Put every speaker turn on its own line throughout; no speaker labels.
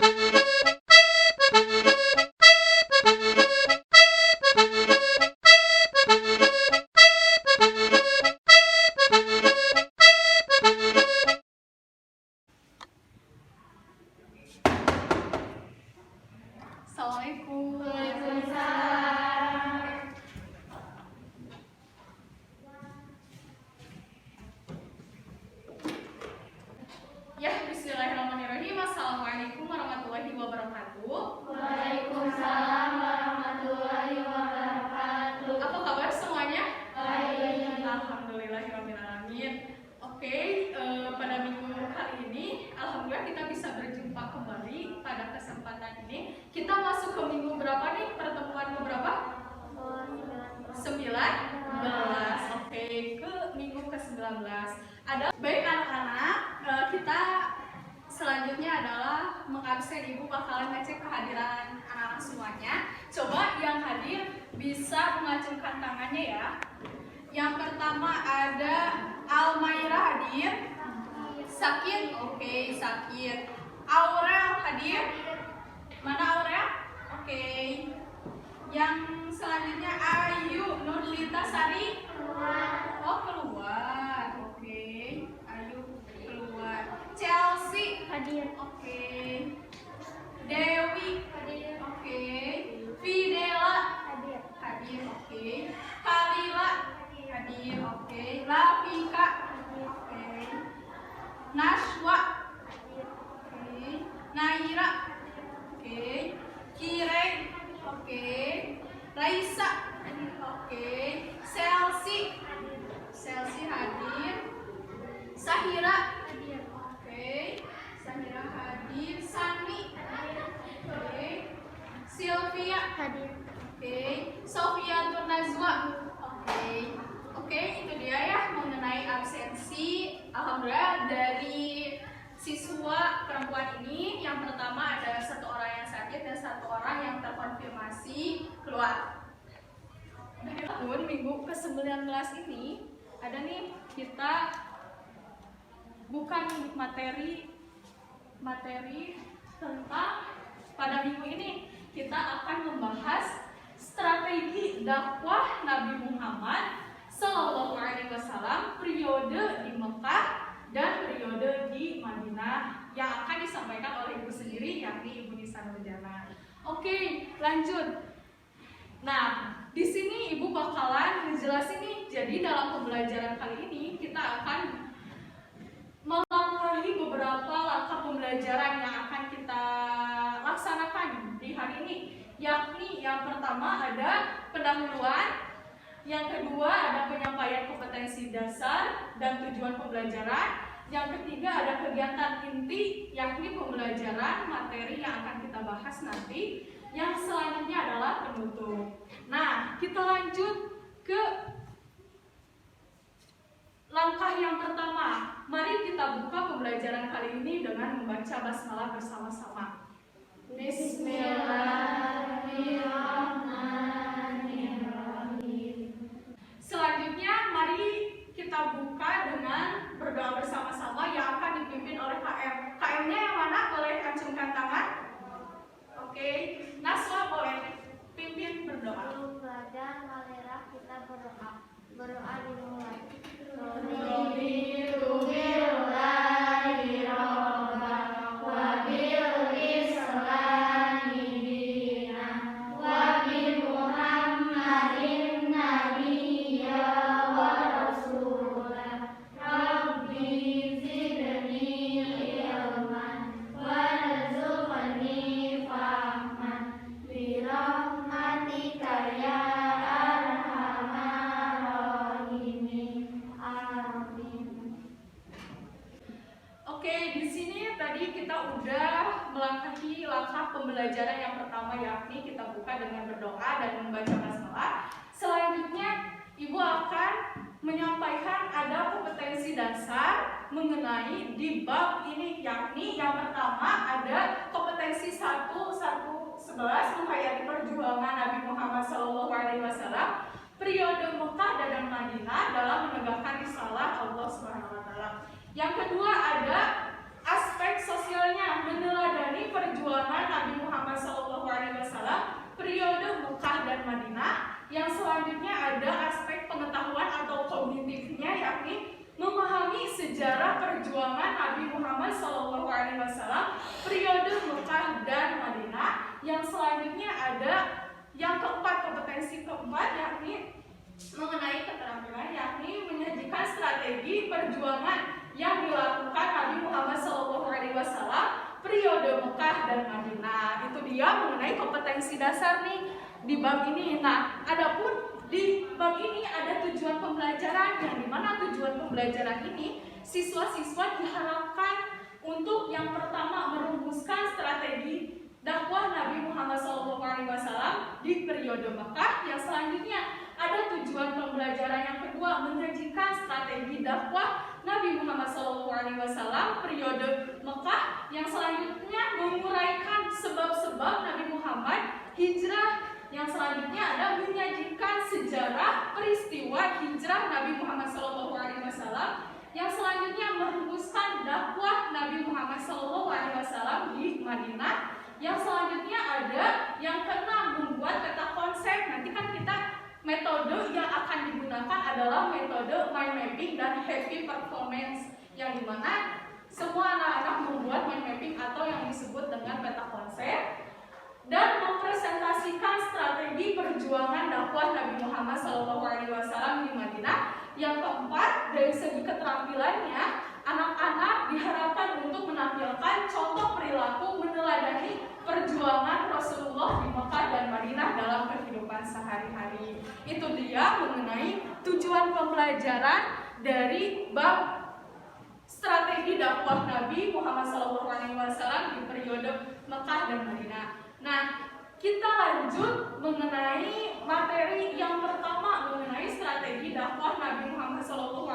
Assalamualaikum.
Waalaikumsalam.
Ya, bismillahirrahmanirrahim. Assalamualaikum warahmatullahi wabarakatuh.
Waalaikumsalam warahmatullahi wabarakatuh.
Apa kabar semuanya?
Baik.
Alhamdulillahirrahmanirrahim. Oke, pada minggu kali ini alhamdulillah kita bisa berjumpa kembali pada kesempatan ini. Kita masuk ke minggu berapa nih? Pertemuan ke berapa? 19. Oke, ke minggu ke-19. Baik anak-anak, kita selanjutnya adalah mengabsen. Ibu bakalan ngecek kehadiran anak-anak semuanya. Coba yang hadir bisa mengacungkan tangannya ya. Yang pertama ada Almaira hadir. Sakit? Oke, sakit. Aurel hadir? Mana Aurel? Oke. Yang selanjutnya Ayu Nurlita Sari. Oh, keluar. Oke. Ayu keluar. Chelsea
Hadir.
oke. Dewi
Hadir.
oke. Fidela
Hadir.
hadir oke. Kalila hadir oke. Lafika oke. Nashwa oke. Naira oke. Kirei oke. Raisa oke. Selsi hadir. Sahira oke. Sahira hadir. Sani oke. Sylvia
Hadir.
oke. Sofia Tunazwa oke, itu dia ya mengenai absensi. Alhamdulillah dari siswa perempuan ini yang pertama ada 1 orang yang sakit dan 1 orang yang terkonfirmasi keluar. Tahun minggu ke-19 ini ada nih, kita bukan materi tentang pada minggu ini kita akan membahas strategi dakwah Nabi Muhammad Sallallahu Alaihi Wasallam periode di Mekah dan periode di Madinah yang akan disampaikan oleh ibu sendiri, yakni Ibu Nisa Nurjana. Oke, lanjut. Nah, di sini ibu bakalan ngejelasin nih. Jadi dalam pembelajaran kali ini kita akan melangkahi beberapa langkah pembelajaran yang akan kita laksanakan di hari ini, yakni yang pertama ada pendahuluan, yang kedua ada penyampaian kompetensi dasar dan tujuan pembelajaran, yang ketiga ada kegiatan inti yakni pembelajaran materi yang akan kita bahas nanti, yang selanjutnya adalah penutup. Nah, kita lanjut ke langkah yang pertama. Mari kita buka pembelajaran kali ini dengan membaca basmalah bersama-sama.
Bismillahirrahmanirrahim.
Selanjutnya mari kita buka dengan berdoa bersama-sama yang akan dipimpin oleh KM. KM-nya yang mana? Boleh acungkan tangan. Oke, Naswa boleh pimpin berdoa.
Kepada Malera kita berdoa. Berdoa dimulai.
Oke, di sini tadi kita udah melangkahi langkah pembelajaran yang pertama, yakni kita buka dengan berdoa dan membaca basmalah. Selanjutnya, Ibu akan menyampaikan ada kompetensi dasar mengenai di bab ini, yakni yang pertama ada kompetensi 1.11 menghayati perjuangan Nabi Muhammad SAW periode Mekah dan Madinah dalam menegakkan risalah Allah SWT. Yang kedua ada aspek sosialnya, meneladani perjuangan selanjutnya ada aspek pengetahuan atau kognitifnya, yakni memahami sejarah perjuangan Nabi Muhammad SAW periode Mekah dan Madinah. Yang selanjutnya ada yang keempat, kompetensi keempat, yakni mengenai keterampilan, yakni menyajikan strategi perjuangan yang dilakukan Nabi Muhammad SAW periode Mekah dan Madinah. Itu dia mengenai kompetensi dasar nih di bab ini. Nah, adapun di bab ini ada tujuan pembelajaran, yang dimana tujuan pembelajaran ini siswa-siswa diharapkan untuk yang pertama merumuskan strategi dakwah Nabi Muhammad SAW di periode Mekah. Yang selanjutnya ada tujuan pembelajaran yang kedua, menyajikan strategi dakwah Nabi Muhammad SAW periode Mekah. Yang selanjutnya menguraikan sebab-sebab Nabi Muhammad hijrah. Yang selanjutnya ada menyajikan sejarah peristiwa hijrah Nabi Muhammad SAW. Yang selanjutnya merumuskan dakwah Nabi Muhammad SAW di Madinah. Yang selanjutnya ada yang keenam, membuat peta konsep. Nanti kan kita metode yang akan digunakan adalah metode mind mapping dan heavy performance, yang dimana semua anak-anak membuat mind mapping atau yang disebut dengan peta konsep dan mempresentasikan strategi perjuangan dakwah Nabi Muhammad SAW di Madinah. Yang keempat, dari segi keterampilannya, anak-anak diharapkan untuk menampilkan contoh perilaku meneladani perjuangan Rasulullah di Mekah dan Madinah dalam kehidupan sehari-hari. Itu dia mengenai tujuan pembelajaran dari bab strategi dakwah Nabi Muhammad SAW di periode Mekah dan Madinah. Nah, kita lanjut mengenai materi yang pertama, mengenai strategi dakwah Nabi Muhammad SAW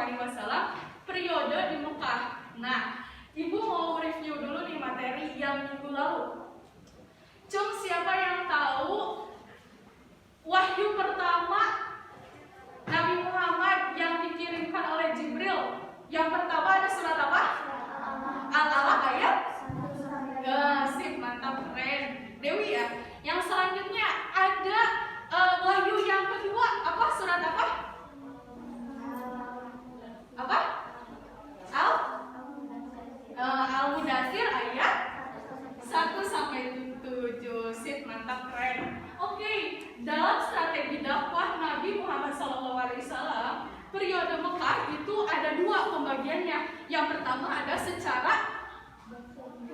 periode di Mekah. Nah, Ibu mau review dulu nih materi yang minggu lalu. Cum, siapa yang tahu wahyu pertama Nabi Muhammad yang dikirimkan oleh Jibril? Yang pertama ada surat apa? Al-Alaq ayat? Sip, mantap, keren. Dewi ya. Yang selanjutnya ada wahyu yang kedua, apa? Surat apa? Apa? Al-Mudaththir ayat 1-7. Sip, mantap, keren. Oke, dalam strategi dakwah Nabi Muhammad SAW periode Mekah itu ada dua pembagiannya. Yang pertama ada secara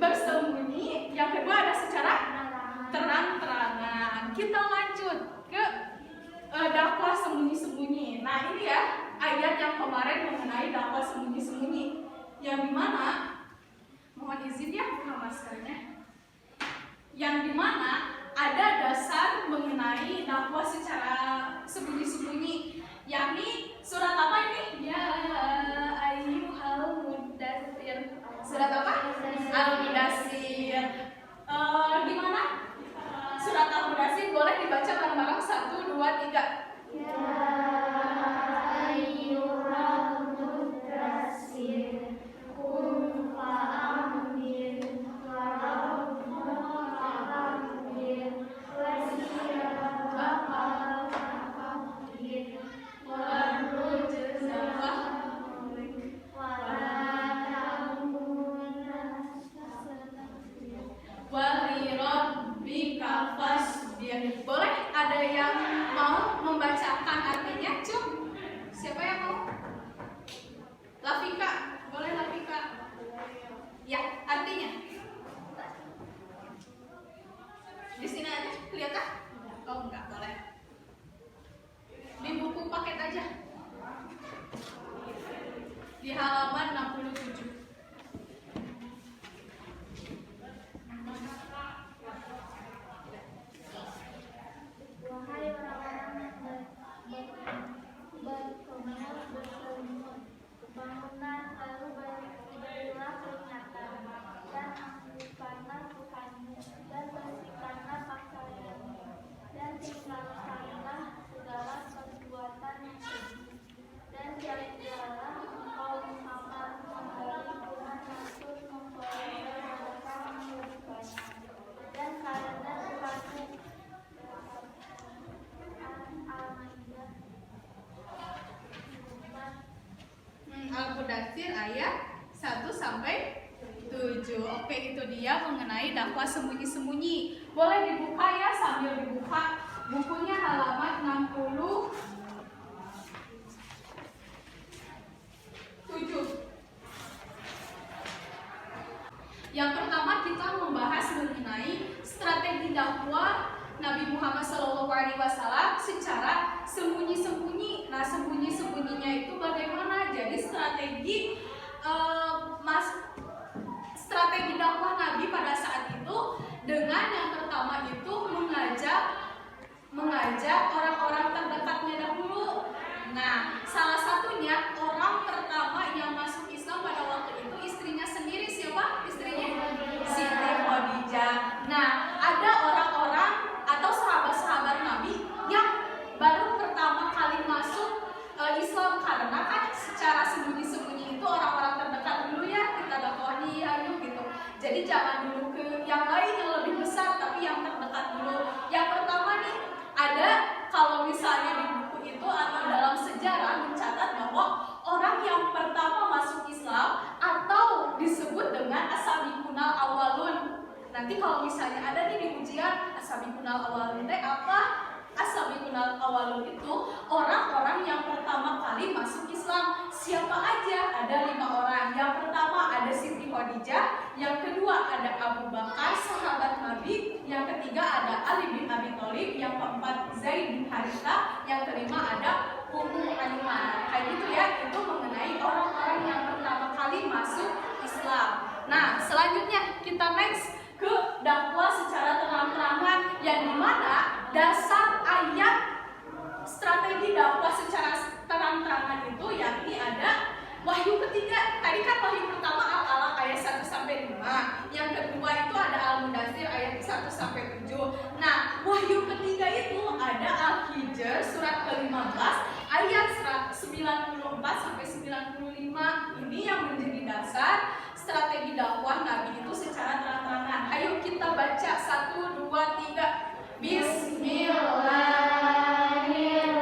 bersembunyi, yang kedua ada secara terang-terangan. Kita lanjut ke dakwah sembunyi-sembunyi. Nah, ini ya ayat yang kemarin mengenai dakwah sembunyi-sembunyi, yang dimana, mohon izin ya buka maskernya, yang dimana ada dasar mengenai dakwah secara sembunyi-sembunyi, yakni surat apa ini? Ya ayyuhal muddatsir. Surat apa? Al-Mudaththir. Gimana? Surat Al-Mudaththir boleh dibaca bareng-bareng 1, 2, 3.
Ya ayyuhal muddatsir qum fa'anzir wa rabbaka fakabbir wa siyabaka fakabbir wa rujza fahjur wa la ta'murna
Wa li rabbika fasbir. Boleh ada yang mau membacakan artinya? Cum, siapa yang mau? Lafika, boleh Lafika? Ya, artinya di sini aja, kelihatan? Oh enggak, boleh. Di buku paket aja. Di halaman 67.
Wahai orang-orang yang
ayat 1 sampai 7. Oke, itu dia mengenai dakwah sembunyi-sembunyi. Boleh dibuka ya, sambil dibuka bukunya halaman 67. Yang pertama kita membahas mengenai strategi dakwah Nabi Muhammad SAW secara sembunyi-sembunyi. Nah, sembunyi-sembunyinya itu bagaimana? Jadi strategi dakwah Nabi pada saat itu dengan yang pertama itu mengajak orang-orang terdekatnya dahulu. Nah, salah satunya orang pertama yang masuk Islam pada waktu itu istrinya sendiri. Siapa istrinya? Siti Khadijah. Nah, ada orang-orang atau sahabat-sahabat Nabi yang baru pertama kali masuk Islam, karena kan secara sembunyi-sembunyi itu orang-orang terdekat dulu ya, kita dakwahi ayo gitu. Jadi jangan dulu ke yang lain yang lebih besar, tapi yang terdekat dulu. Yang pertama nih, ada kalau misalnya di buku itu atau dalam sejarah mencatat bahwa orang yang pertama masuk Islam atau disebut dengan as-sabiqunal awwalun. Nanti kalau misalnya ada nih di ujian as-sabiqunal awwalun apa? As-sabiqunal awwalun itu orang-orang yang pertama kali masuk Islam. Siapa aja? Ada 5 orang. Yang pertama ada Siti Khadijah, yang kedua ada Abu Bakar sahabat Nabi, yang ketiga ada Ali bin Abi Thalib, yang keempat Zaid bin Haritha, yang kelima ada Ummu Aiman. Kayak gitu ya, itu mengenai orang-orang yang pertama kali masuk Islam. Nah, selanjutnya kita next ke dakwah secara terang-terangan, yang dimana dasar ayat strategi dakwah secara terang-terangan itu yakni ada wahyu ketiga. Tadi kan wahyu pertama Al-Alaq ayat 1 sampai 5. Yang kedua itu ada Al-Mudaththir ayat 1 sampai 7. Nah, wahyu ketiga itu ada Al-Hijr surat ke-15 ayat 94 sampai 95. Ini yang menjadi dasar strategi dakwah Nabi itu secara terang-terangan. Ayo kita baca 1 2 3. Bismillahirrahmanirrahim.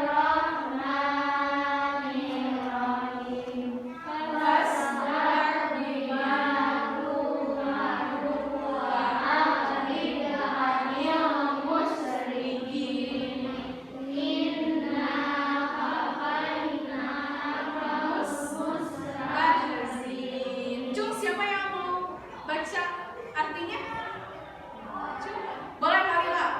Fasdar bima tu'maru wa a'rid 'anil musyrikin. Inna kafainaka mustahzi'in. Cung, siapa yang mau baca artinya? Cung, boleh kali lah.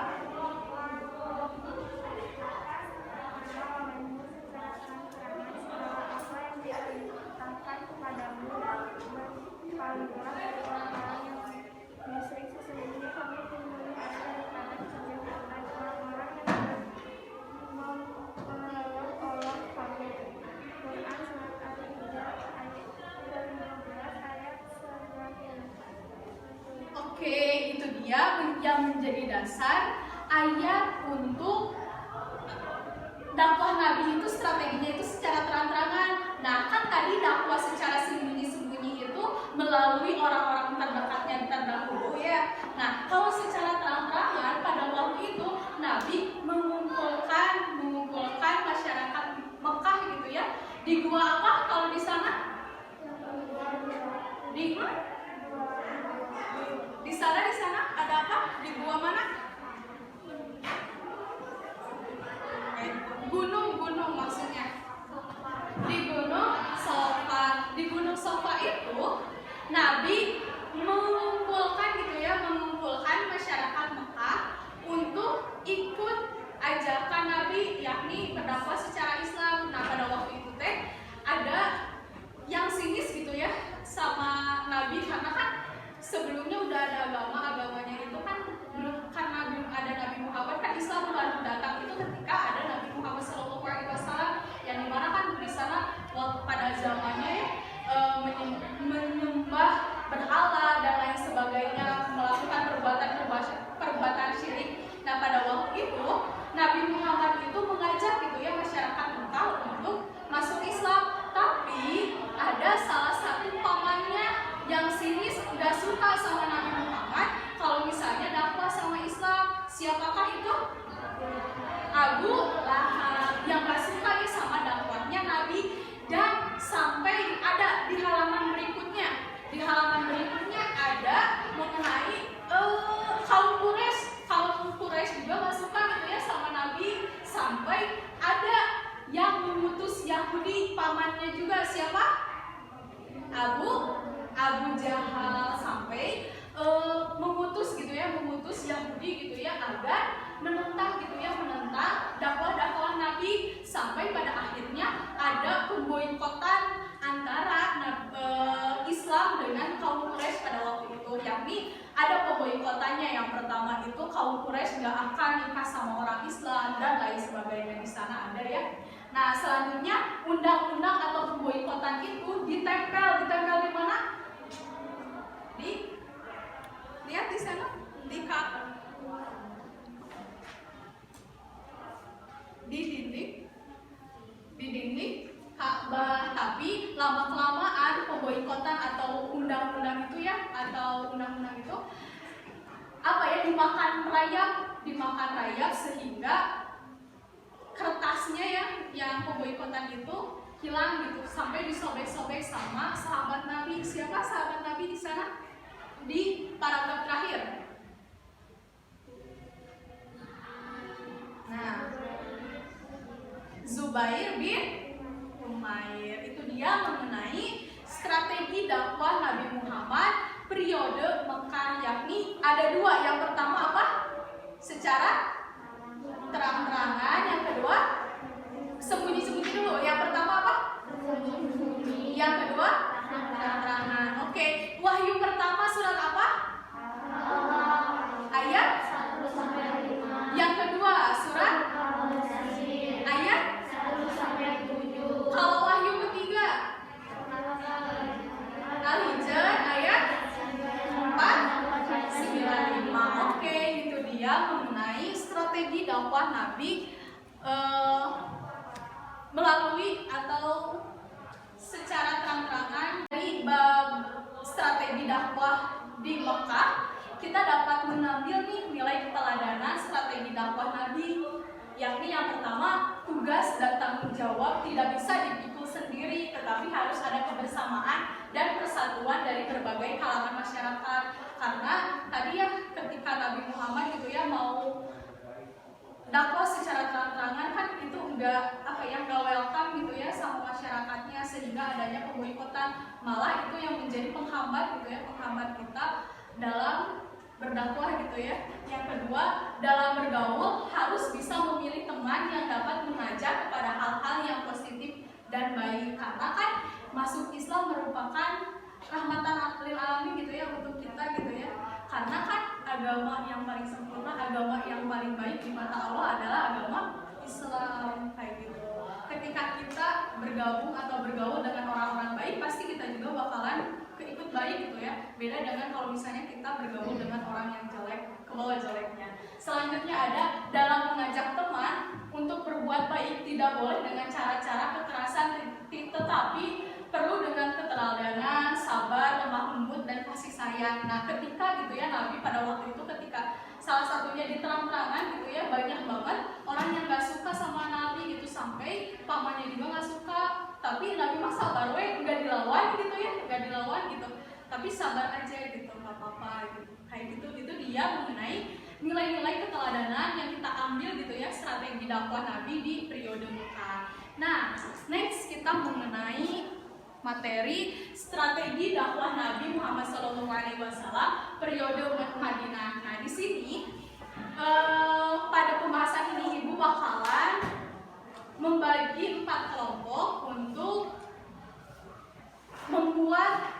Oke, itu dia yang menjadi dasar ayat untuk dakwah Nabi itu strateginya itu secara terang-terangan. Nah, kan tadi dakwah secara sembunyi-sembunyi itu melalui orang-orang terdekatnya terdahulu ya. Nah, kalau secara terang-terangan pada waktu itu Nabi mengumpulkan masyarakat Mekah gitu ya. Di gua apa kalau di sana? Di sana ada apa? Di gua mana? Gunung maksudnya. Di Gunung Safa. Di Gunung Safa itu Nabi mengumpulkan masyarakat Mekah untuk ikut ajakan Nabi, yakni berdakwah secara Islam. Nah, pada waktu itu teh ada yang sinis gitu ya sama Nabi, karena kan sebelumnya udah ada agamanya itu kan karena belum ada Nabi Muhammad, kan Islam baru datang itu ketika ada Nabi Muhammad SAW, yang dimana kan di sana pada zamannya menyembah berhala dan lain sebagainya, melakukan perbuatan syirik. Nah, pada waktu itu Nabi Muhammad itu mengajak gitu ya masyarakat Mekah untuk masuk Islam, tapi ada salah satu pamannya yang sinis, nggak suka sama Nabi Muhammad kalau misalnya dakwah sama Islam. Siapakah itu? Abu Lahab, yang nggak suka ya sama dakwahnya Nabi. Dan sampai ada di halaman Yahudi gitu ya agar menentang gitu ya, menentang dakwah-dakwah Nabi, sampai pada akhirnya ada pemboikotan antara Islam dengan kaum Quraisy pada waktu itu, yakni ada pemboikotannya. Yang pertama itu kaum Quraisy nggak akan nikah sama orang Islam dan lain sebagainya, di sana ada ya. Nah selanjutnya undang-undang atau pemboikotan itu ditempel di mana? Lihat di sana di dinding Ka'bah. Tapi lama-kelamaan pemboikotan atau undang-undang itu ya, atau undang-undang itu apa ya, dimakan rayap sehingga kertasnya ya yang pemboikotan itu hilang gitu, sampai disobek-sobek sama sahabat Nabi. Siapa sahabat Nabi di sana? Di paragraf terakhir. Nah, Zubair bin Umair, itu dia mengenai strategi dakwah Nabi Muhammad periode Mekah, yakni ada dua. Yang pertama apa? Secara terang-terangan. Yang kedua sembunyi-sembunyi dulu. Yang pertama apa? Yang kedua terang-terangan. Oke. Wahyu pertama surat apa? Ayat 1-5. Yang kedua surat ayat 1-7. Kalau wahyu ketiga Al-Hijr ayat 4-95. Oke, itu dia mengenai strategi dakwah Nabi melalui atau secara terang-terangan. Dari bab strategi dakwah di Mekah, kita dapat mengambil nih nilai keteladanan strategi dakwah Nabi, yakni yang pertama, tugas dan tanggung jawab tidak bisa dipikul sendiri, tetapi harus ada kebersamaan dan persatuan dari berbagai kalangan masyarakat. Karena tadi ya, ketika Nabi Muhammad gitu ya mau dakwah secara terang-terangan, kan itu enggak welcome gitu ya sama masyarakatnya, sehingga adanya pemboikotan. Malah itu yang menjadi penghambat gitu ya, penghambat kita dalam berdakwah gitu ya. Yang kedua, dalam bergaul harus bisa memilih teman yang dapat mengajak kepada hal-hal yang positif dan baik. Karena kan masuk Islam merupakan rahmatan lil alamin gitu ya untuk kita gitu ya. Karena kan agama yang paling sempurna, agama yang paling baik di mata Allah adalah agama Islam, kayak gitu. Ketika kita bergabung atau bergaul dengan orang-orang baik, pasti kita juga bakalan keikut baik gitu ya. Beda dengan kalau misalnya kita bergaul dengan orang yang jelek, kebawa jeleknya. Selanjutnya ada dalam mengajak teman untuk berbuat baik, tidak boleh dengan cara-cara kekerasan, tetapi perlu dengan keteladanan, sabar, lemah lembut, dan kasih sayang. Nah ketika gitu ya, Nabi pada waktu itu ketika salah satunya diterang-terangan gitu ya, banyak banget orang yang gak suka sama Nabi gitu, sampai pamannya juga gak suka. Tapi Nabi mah sabar we, gak dilawan gitu ya, gak dilawan gitu, tapi sabar aja gitu, gak apa-apa gitu. Kayak gitu, itu dia mengenai nilai-nilai keteladanan yang kita ambil gitu ya, strategi dakwah Nabi di periode Mekah. Nah, next kita mengenai materi strategi dakwah Nabi Muhammad SAW periode Madinah. Nah, di sini pada pembahasan ini Ibu bakalan membagi 4 kelompok untuk membuat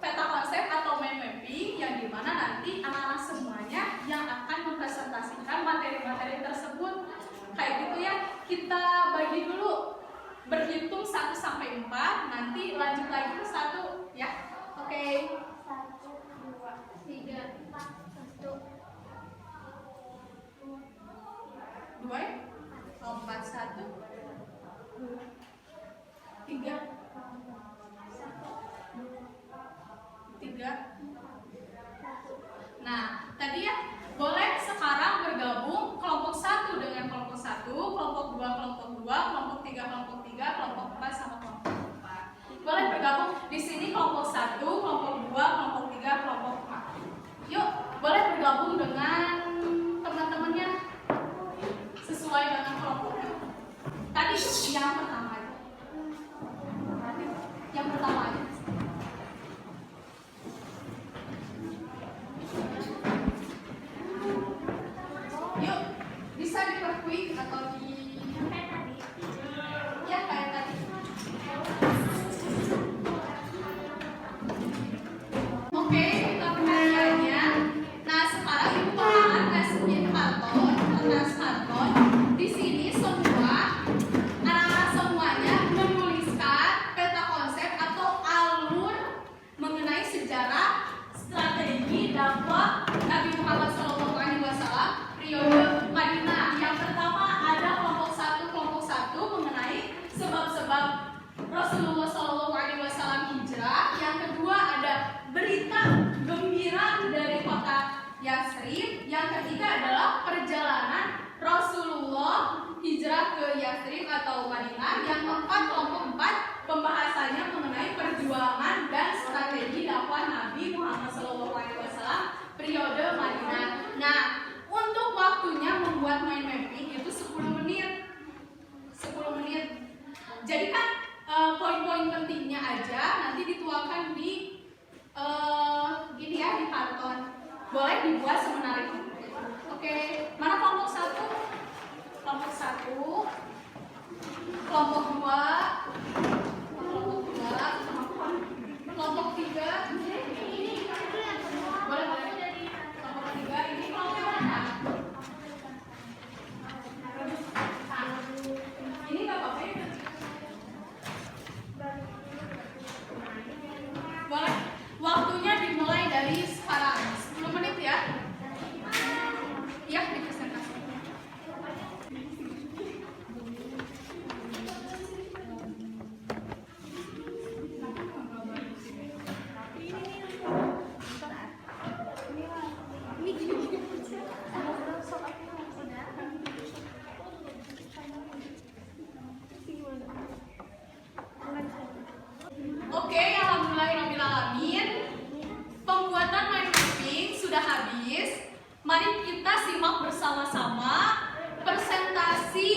peta konsep atau mind mapping, yang dimana nanti anak-anak semuanya yang akan mempresentasikan materi-materi tersebut. Kayak gitu ya, kita bagi dulu, berhitung 1 sampai 4, nanti lanjut lagi ke 1 ya. Oke.
1, 2, 3, 4, 1,
2 ya? 4, 1, 3, 3. Nah, tadi ya, boleh sekarang bergabung kelompok 1 dengan kelompok 1, kelompok 2 kelompok 2, kelompok 3 kelompok 3, kelompok 4 sama kelompok 4. Boleh bergabung di sini kelompok 1, kelompok 2, kelompok 3, kelompok 4. Yuk, boleh bergabung dengan teman-temannya sesuai dengan kelompoknya. Tadi yang pertama aja. Yang pertama aja. Yasrib. Yang ketiga adalah perjalanan Rasulullah hijrah ke Yasrib atau Madinah. Yang keempat, kelompok 4, pembahasannya mengenai perjuangan dan strategi dakwah Nabi Muhammad SAW periode Madinah. Nah, untuk waktunya membuat mind mapping itu 10 menit. 10 menit. Jadi kan poin-poin pentingnya aja nanti dituangkan di ini ya, di karton. Boleh dibuat semenarik mungkin. Oke, mana kelompok 1? Kelompok 1, kelompok 2, kelompok 3. Boleh, boleh. Kelompok 3 ini kelompok mana? Ini nggak apa-apa ya? Boleh. Waktunya dimulai dari sekarang. 10 menit ya. Ya, dipresentasi. Oke, alhamdulillahirrahmanirrahim. Pembuatan mind mapping sudah habis. Mari kita simak bersama-sama presentasi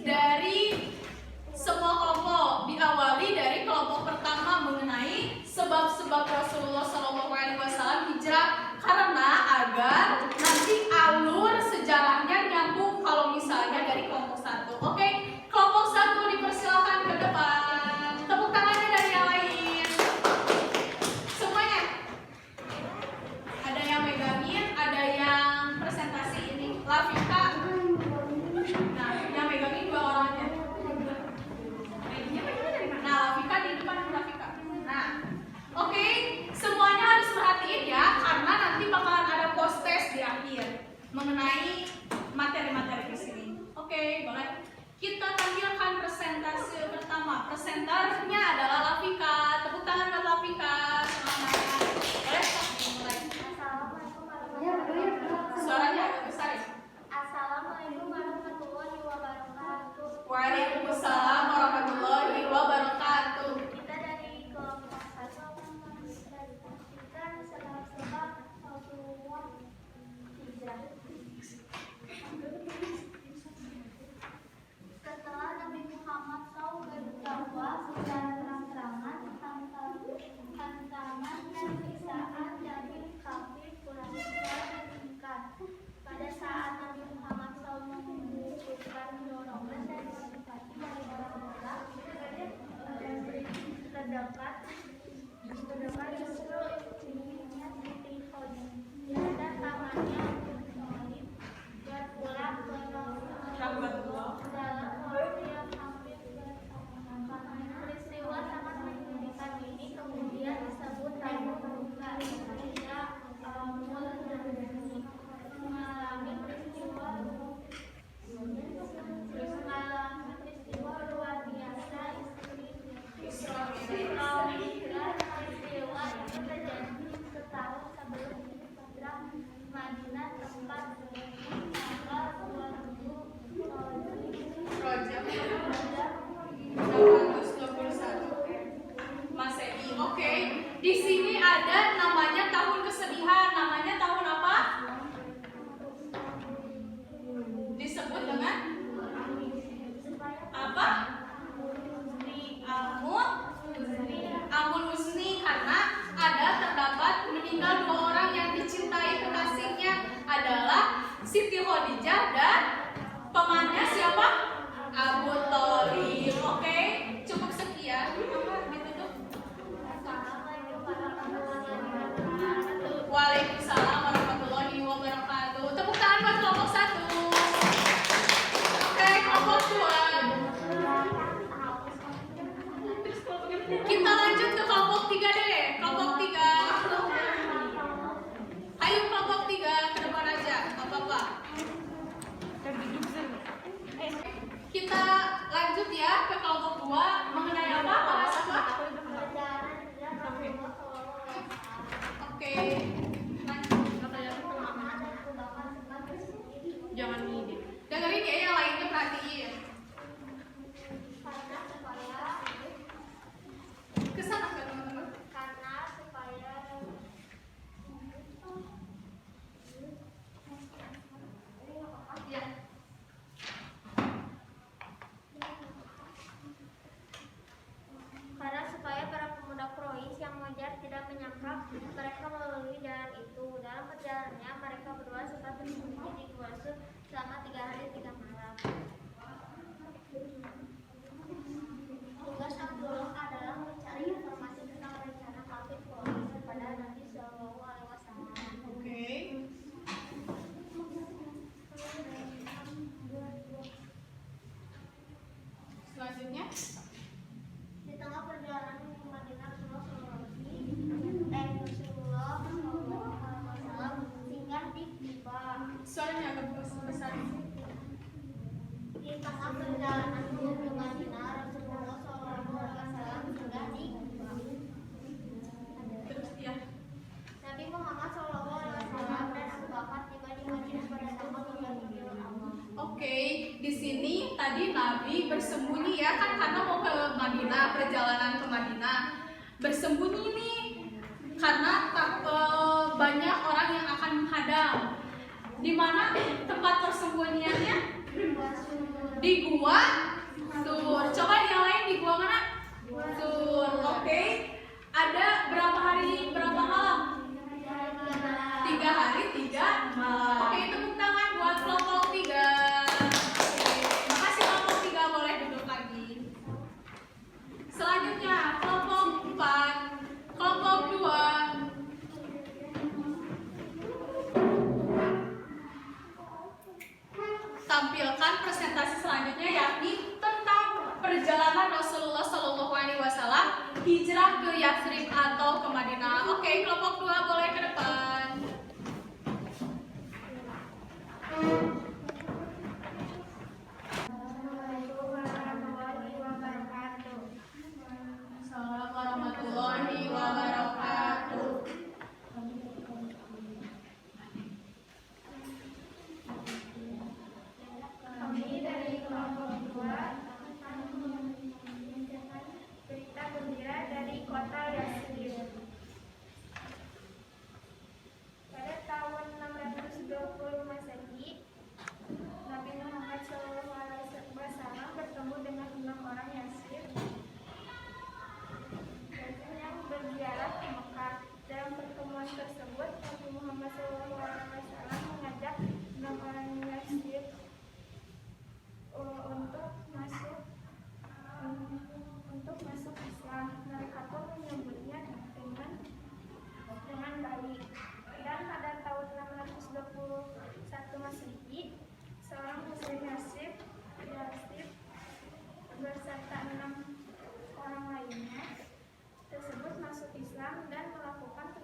dari semua kelompok. Diawali dari kelompok pertama mengenai sebab-sebab Rasulullah SAW hijrah, karena agar nanti alur sejarahnya nyambung kalau misalnya dari kelompok 1. Oke, kelompok 1 dipersilakan ke depan. Tepuk tangannya dari yang lain. Semuanya. Ada yang megangin, ada yang presentasi ini. Lafika. Nah, yang megangin 2 orang aja. Nah, Lafika di depan Lafika. Nah, oke, semuanya harus perhatiin ya, karena nanti bakalan ada post test di akhir mengenai materi-materi di sini. Oke, boleh. Kita tampilkan presentasi pertama. Presenternya adalah Lafika. Tepuk tangan buat Lafika. Semangat. Boleh? Mulai.
Assalamualaikum warahmatullahi wabarakatuh.
Suaranya agak besar ya.
Assalamualaikum warahmatullahi wabarakatuh.
Waalaikumsalam warahmatullahi wabarakatuh.
Kita dari kelompok 1 akan mendiskusikan sebab-sebab Rasulullah hijrah. Setelah Nabi Muhammad SAW berdakwah secara terang-terangan, tantangan dan bersembunyi di Gua Sur selama 3 hari 3 malam. Tugas Abdullah adalah mencari informasi tentang rencana kafir Quraisy kepada Nabi Shallallahu Alaihi Wasallam.
Oke. Selanjutnya,
Di tengah perjalanan ke Madinah, Rasulullah Shallallahu Alaihi Wasallam singgah di Quba.
suaranya agak besar.
Di tengah perjalanan menuju Madinah, Rasulullah Shallallahu Alaihi Wasallam singgah di Quba.
Terus ya.
Nabi Muhammad Shallallahu Alaihi Wasallam dan Abu Bakar tiba di Madinah pada tanggal 3 Rabiul Awal.
Oke, di sini tadi Nabi bersembunyi ya kan karena mau ke Madinah, perjalanan ke Madinah. Bersembunyi nih karena banyak orang yang akan menghadang. Di mana tempat persembunyiannya? Di Gua Sur. Coba yang lain di gua mana? Sur. Oke. Ada berapa hari, berapa malam? 3 hari 3 malam. Oke, tepuk tangan buat kelompok 3. Makasih kelompok 3, boleh duduk lagi. Selanjutnya kelompok 4, kelompok 2. Tampilkan presentasi selanjutnya yakni tentang perjalanan Rasulullah Shallallahu Alaihi Wasallam hijrah ke Yathrib atau ke Madinah. Oke, kelompok 2 boleh ke depan.
Assalamualaikum warahmatullahi wabarakatuh.
Assalamualaikum warahmatullahi wabarakatuh.
Kami dari kelompok 2 akan menyampaikan berita gembira dari kota Yathrib. Pada tahun 620 Masehi, Nabi Muhammad SAW bertemu dengan 6 orang Yathrib yang berziarah ke Mekah. Dalam pertemuan tersebut, Nabi Muhammad SAW mengajak 6 orang Yathrib untuk masuk Islam. Mereka pun menyambutnya dengan baik. Dan pada tahun 621 Masehi, seorang muslim Yathrib beserta 6 orang lainnya tersebut masuk Islam dan melakukan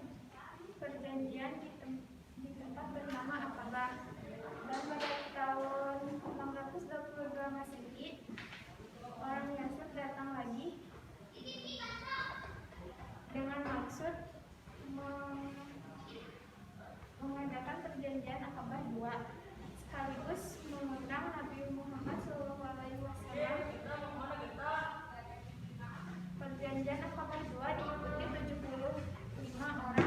perjanjian di tempat bernama Aqabah. Dan pada tahun 622 Masehi, orang Yathrib datang lagi dengan maksud mengadakan perjanjian Aqabah 2 sekaligus mengundang Nabi Muhammad SAW. Perjanjian Aqabah 2 diikuti 75 orang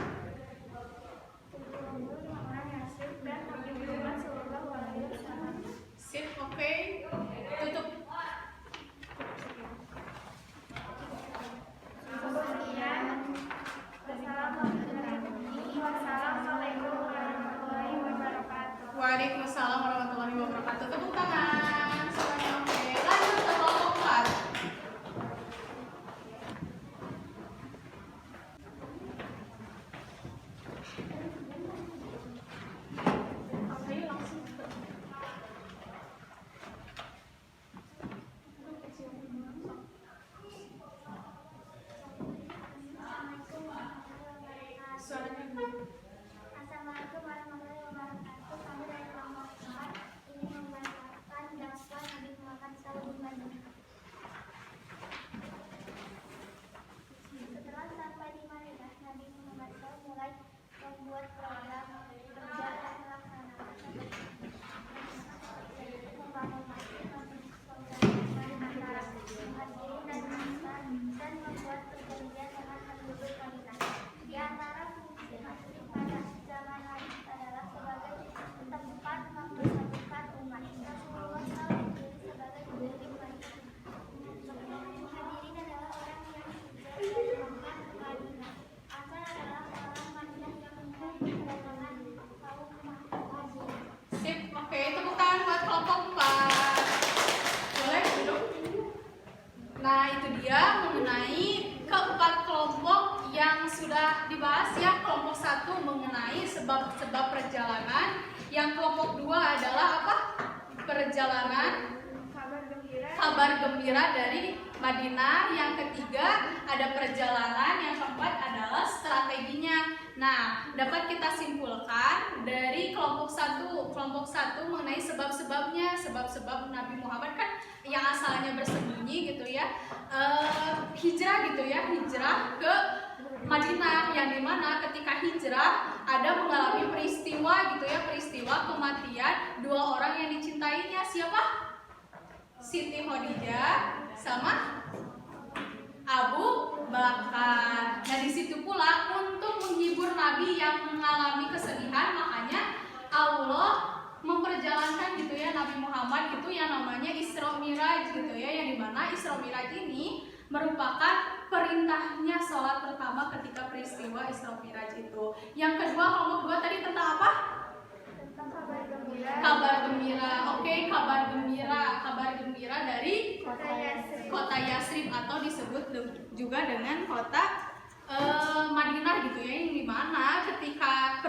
Yathrib dan Nabi Muhammad SAW.
Sip, oke. Tutup.
Kemudian, Wassalamualaikum warahmatullahi wabarakatuh.
Waalaikumsalam warahmatullahi wabarakatuh. Tepuk tangan. Semuanya oke. Lanjut ke kelompok 4. Oke, langsung.
Assalamualaikum warahmatullahi wabarakatuh. Kami dari kelompok 4 ingin membacakan
1 mengenai sebab-sebab perjalanan. Yang kelompok 2 adalah apa? Perjalanan kabar gembira dari Madinah. Yang ketiga ada perjalanan. Yang keempat adalah strateginya. Nah, dapat kita simpulkan dari kelompok 1. Kelompok 1 mengenai sebab-sebabnya. Sebab-sebab Nabi Muhammad kan yang asalnya bersembunyi gitu ya, hijrah gitu ya, hijrah ke Madinah, yang dimana ketika hijrah ada mengalami peristiwa gitu ya, peristiwa kematian 2 orang yang dicintainya. Siapa? Siti Khadijah sama Abu Bakar. Nah, di situ pula untuk menghibur Nabi yang mengalami kesedihan, makanya Allah memperjalankan gitu ya Nabi Muhammad itu yang namanya Isra Miraj gitu ya, yang dimana Isra Miraj ini merupakan perintahnya sholat pertama ketika peristiwa Isra Miraj itu. Yang kedua, kelompok 2 tadi tentang apa?
Tentang kabar gembira.
Kabar gembira. Oke, kabar gembira. Kabar gembira dari kota Yasrib atau disebut juga dengan kota Madinah gitu ya, yang dimana ketika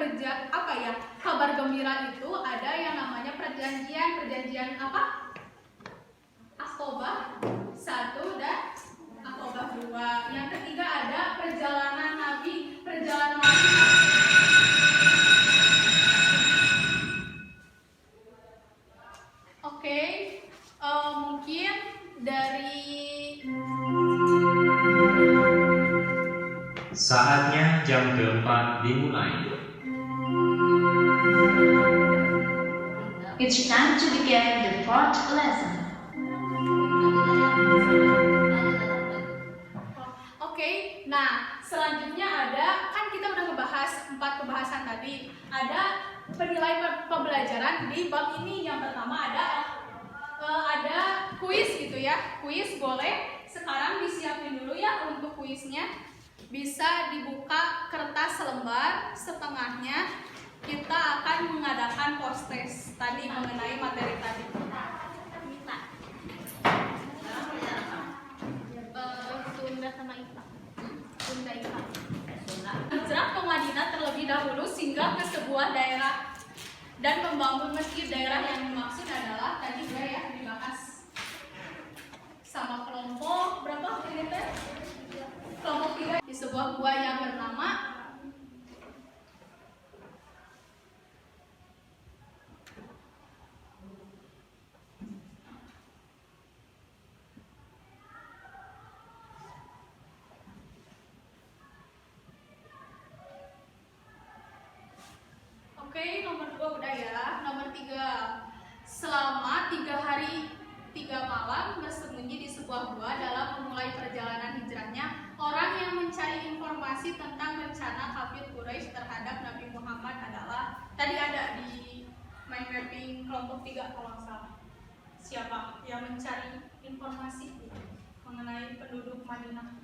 kabar gembira itu ada yang namanya perjanjian apa? Aqobah 1 dan Aqobah 2. Yang ketiga ada perjalanan Nabi. Oke, mungkin dari
Saatnya jam keempat dimulai.
It's time to begin the fourth lesson.
Oke, nah selanjutnya ada, kan kita udah ngebahas 4 pembahasan tadi. Ada penilaian pembelajaran di bab ini. Yang pertama ada kuis gitu ya. Kuis boleh sekarang disiapin dulu ya untuk kuisnya. Bisa dibuka kertas selembar, setengahnya kita akan mengadakan post test tadi mengenai materi tadi. Tunda sama Ipa. Tunda Ipa. Hijrah ke Madinah terlebih dahulu singgah ke sebuah daerah dan membangun masjid. Daerah yang dimaksud adalah tadi juga ya dibahas sama kelompok berapa ini teh? Kelompok 3 di sebuah gua yang bernama Oke, nomor 2 udah ya. Nomor 3, selama 3 hari 3 malam bersembunyi di sebuah gua dalam memulai perjalanan hijrahnya, orang yang mencari informasi tentang rencana kafir Quraisy terhadap Nabi Muhammad adalah, tadi ada di mind mapping kelompok 3 kalau nggak salah. Siapa yang mencari informasi mengenai penduduk Madinah?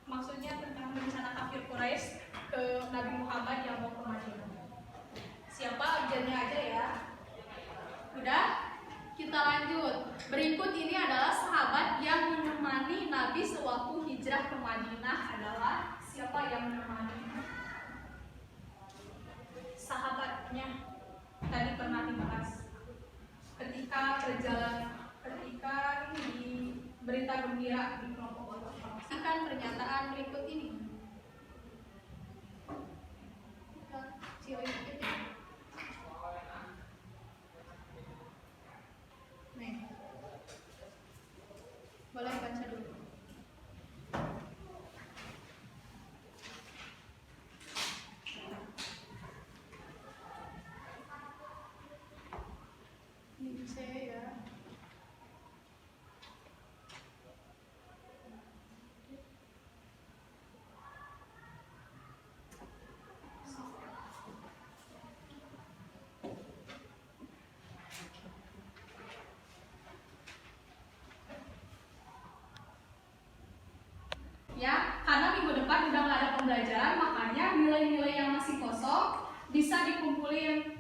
Maksudnya tentang rencana kafir Quraisy ke Nabi Muhammad yang mau ke Madinah. Siapa? Abjadnya aja ya. Udah? Kita lanjut. Berikut ini adalah sahabat yang menemani Nabi sewaktu hijrah ke Madinah adalah siapa yang menemani? Sahabatnya tadi pernah dibahas. Ketika ini di berita gembira di kelompok orang. Saksikan pernyataan berikut ini. Nih. Boleh baca dulu. Ini saya ya. Ya, karena minggu depan udah nggak ada pembelajaran, makanya nilai-nilai yang masih kosong bisa dikumpulin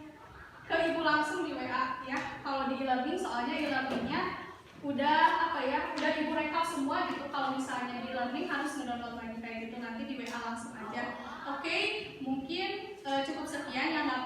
ke ibu langsung di WA ya. Kalau di e-learning, soalnya e-learningnya udah udah ibu rekap semua gitu. Kalau misalnya di e-learning harus ngedownload lagi kayak gitu, nanti di WA langsung aja. Oke, mungkin cukup sekian yang dapat